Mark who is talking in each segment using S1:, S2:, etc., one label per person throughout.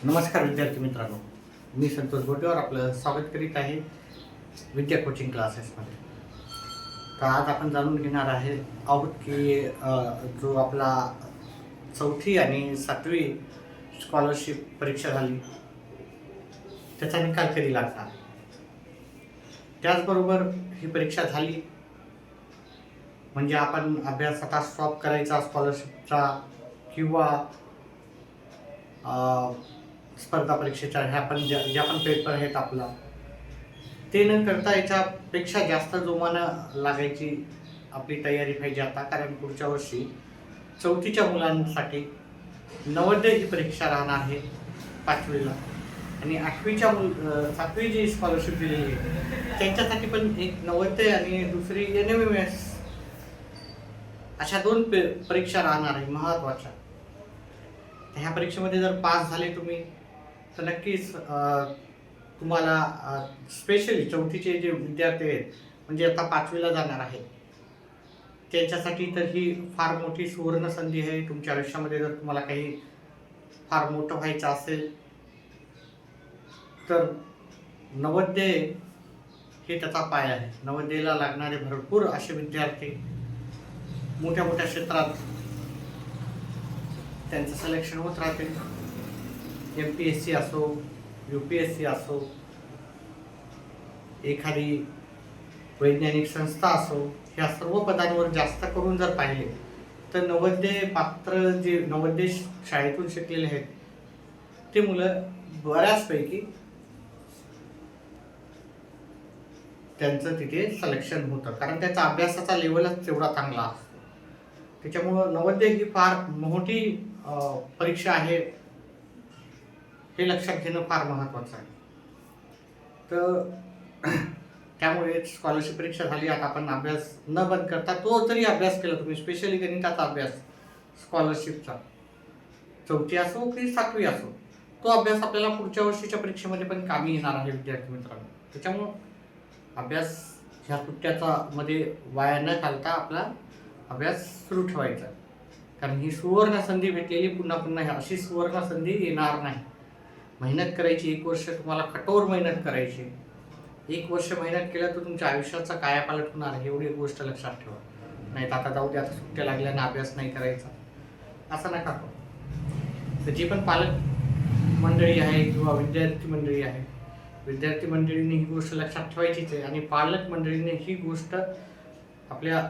S1: नमस्कार विद्यार्थी मित्रांनो, मी संतोष गोटेवर आपलं स्वागत करीत आहे विद्या कोचिंग क्लासेसमध्ये. तर आज आपण जाणून घेणार आहोत की जो आपला 4थी आणि 7वी स्कॉलरशिप परीक्षा झाली त्याचा निकाल कधी लागणार. त्याचबरोबर ही परीक्षा झाली म्हणजे आपण अभ्यास आता स्टॉप करायचा स्कॉलरशिपचा किंवा स्पर्धा परीक्षेच्या ह्या पण ज्या पण पेपर आहेत आपला ते न करता याच्यापेक्षा जास्त जोमानं लागायची आपली तयारी पाहिजे आता. कारण पुढच्या वर्षी 4थीच्या मुलांसाठी नवोदय ही परीक्षा राहणार आहे 5वीला आणि 7वी जी स्कॉलरशिप दिलेली आहे त्यांच्यासाठी पण एक नवोदय आणि दुसरी NMMS अशा 2 परीक्षा राहणार आहे महत्त्वाच्या. ह्या परीक्षेमध्ये जर पास झाले तुम्ही तर नक्कीच तुम्हाला स्पेशली 4थीचे जे विद्यार्थी आहेत म्हणजे आता 5वीला जाणार आहेत त्यांच्यासाठी तर ही फार मोठी सुवर्ण संधी आहे. तुमच्या आयुष्यामध्ये जर तुम्हाला काही फार मोठं व्हायचं असेल तर नवोदय हे त्याचा पाय आहे. नवोदयला लागणारे भरपूर असे विद्यार्थी मोठ्या मोठ्या क्षेत्रात त्यांचं सिलेक्शन होत राहते. MPSC असो, UPSC असो, एखादी वैज्ञानिक संस्था असो, ह्या सर्व पदांवर जास्त करून जर पाहिले तर नवोदय पात्र जे नवोदय शाळेतून शिकलेले आहेत ते मुलं बऱ्याचपैकी त्यांचं तिथे सिलेक्शन होतं कारण त्याचा अभ्यासाचा लेवलच तेवढा चांगला असतो. त्याच्यामुळं नवोदय ही फार मोठी परीक्षा आहे हे लक्षात घेणं फार महत्त्वाचं आहे. तर त्यामुळे स्कॉलरशिप परीक्षा झाली आता आपण अभ्यास न बंद करता तो जरी अभ्यास केला तुम्ही स्पेशली गणिताचा अभ्यास स्कॉलरशिपचा 4थी असो की 7वी असो तो अभ्यास आपल्याला पुढच्या वर्षीच्या परीक्षेमध्ये पण कामी येणार आहे विद्यार्थी मित्रांनो. त्याच्यामुळं अभ्यास ह्या सुट्ट्याचा मध्ये वाया न घालता आपला अभ्यास सुरू ठेवायचा कारण ही सुवर्ण संधी भेटलेली पुन्हा पुन्हा अशी सुवर्ण संधी येणार नाही. मेहनत करायची 1 वर्ष तुम्हाला कठोर मेहनत करायची. 1 वर्ष मेहनत केलं तर तुमच्या आयुष्याचा कायापालट होणार आहे एवढी गोष्ट लक्षात ठेवा. नाही तर आता जाऊ दे आता सुट्ट्या लागल्यानं अभ्यास नाही करायचा असं नका करू. तर जी पण पालक मंडळी आहे किंवा विद्यार्थी मंडळी आहे विद्यार्थी मंडळींनी ही गोष्ट लक्षात ठेवायचीच आहे आणि पालक मंडळींनी ही गोष्ट आपल्या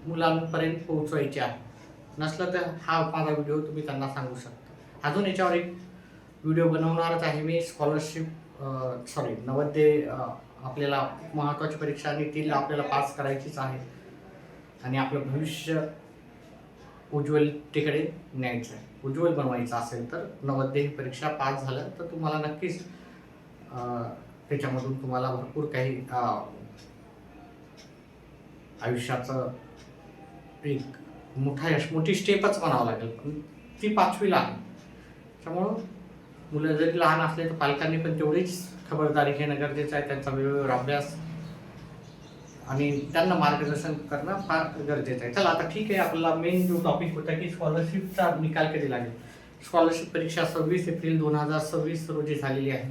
S1: मुलांपर्यंत पोहोचवायची आहे. नसलं तर हा माझा व्हिडिओ तुम्ही त्यांना सांगू शकता. अजून याच्यावर एक व्हिडिओ बनवणारच आहे मी. नवोदय आपल्याला महत्त्वाची परीक्षा आणि तिला आपल्याला पास करायचीच आहे आणि आपलं भविष्य उज्ज्वलतेकडे न्यायचं आहे. उज्ज्वल बनवायचं असेल तर नवोदय ही परीक्षा पास झालं तर तुम्हाला नक्कीच त्याच्यामधून तुम्हाला भरपूर काही आयुष्याचं एक मोठी स्टेपच म्हणावं लागेल पण ती 5वीला आहे. त्यामुळं मुलं जरी लहान असले तर पालकांनी पण तेवढीच खबरदारी घेणं गरजेचं आहे. त्यांचा वेळेवर अभ्यास आणि त्यांना मार्गदर्शन करणं फार गरजेचं आहे. चला आता ठीक आहे आपला मेन जो टॉपिक होता की स्कॉलरशिपचा निकाल कधी लागेल. स्कॉलरशिप परीक्षा 26 एप्रिल 2026 रोजी झालेली आहे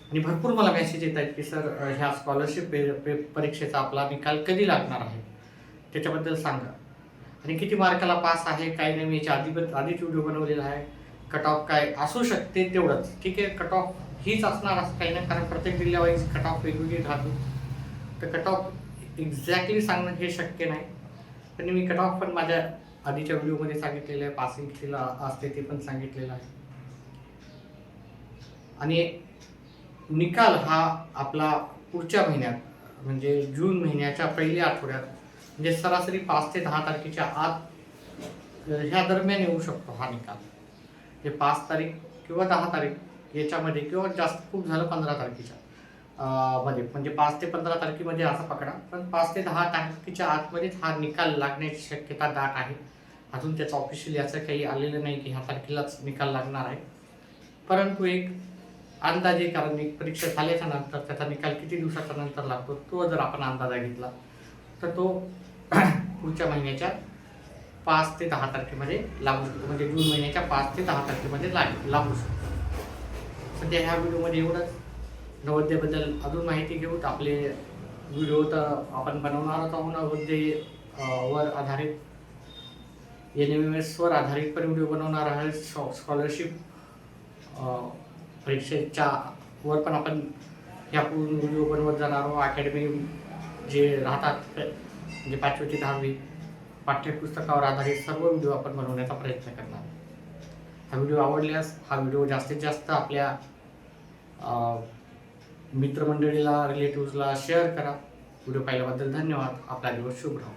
S1: आणि भरपूर मला मेसेज येत आहेत की सर ह्या स्कॉलरशिप परीक्षेचा आपला निकाल कधी लागणार आहे त्याच्याबद्दल सांगा आणि किती मार्काला पास आहे काय नाही. मी याच्या आधीच व्हिडिओ बनवलेला आहे. कट ऑफ काय असू शकते तेवढंच ठीक आहे. कट ऑफ हीच असणार असं काही नाही कारण प्रत्येक जिल्ह्यावाईज कट ऑफ वेगवेगळी राहते. तर कट ऑफ एक्झॅक्टली सांगणं हे शक्य नाही पण मी कट ऑफ पण माझ्या आधीच्या व्हिडिओमध्ये सांगितलेलं आहे. पासिंग कितीला असते ते पण सांगितलेलं आहे आणि निकाल हा आपला पुढच्या महिन्यात म्हणजे जून महिन्याच्या पहिल्या आठवड्यात म्हणजे सरासरी 5 ते 10 तारखेच्या आत ह्या दरम्यान येऊ शकतो हा निकाल. हे 5 तारीख किंवा 10 तारीख याच्यामध्ये किंवा जास्त खूप झालं 15 तारखेच्या मध्ये म्हणजे 5 ते 15 तारखेमध्ये असं पकडा पण 5 ते 10 तारखेच्या आतमध्येच हा निकाल लागण्याची शक्यता दाट आहे. अजून त्याचं ऑफिशियली असं काही आलेलं नाही की ह्या तारखेलाच निकाल लागणार आहे परंतु एक अंदाजे कारण एक परीक्षा झाल्याच्या नंतर त्याचा निकाल किती दिवसाच्या नंतर लागतो तो जर आपण अंदाजा घेतला तर तो पुढच्या महिन्याच्या 5 ते 10 तारखेमध्ये लागू शकतो, म्हणजे जून महिन्याच्या 5 ते 10 तारखेमध्ये लागू शकतो. सध्या ह्या व्हिडिओमध्ये एवढंच. नवोदयबद्दल अजून माहिती घेऊ तर आपले व्हिडिओ तर आपण बनवणारच आहोत. नवोदय वर आधारित NMS वर आधारित पण व्हिडिओ बनवणार आहे. स्कॉलरशिप परीक्षेच्या वर पण आपण यापूर्वी व्हिडिओ बनवत जाणार आहोत. अकॅडमी जे राहतात म्हणजे 5वी ते 10वी पाठ्यपुस्तकावर आधारित सर्व व्हिडिओ आपण बनवण्याचा प्रयत्न करणार. हा व्हिडिओ आवडल्यास हा व्हिडिओ जास्तीत जास्त आपल्या मित्रमंडळीला, रिलेटिव्सला शेअर करा. व्हिडिओ पाहिल्याबद्दल धन्यवाद. आपला दिवस शुभ राहो.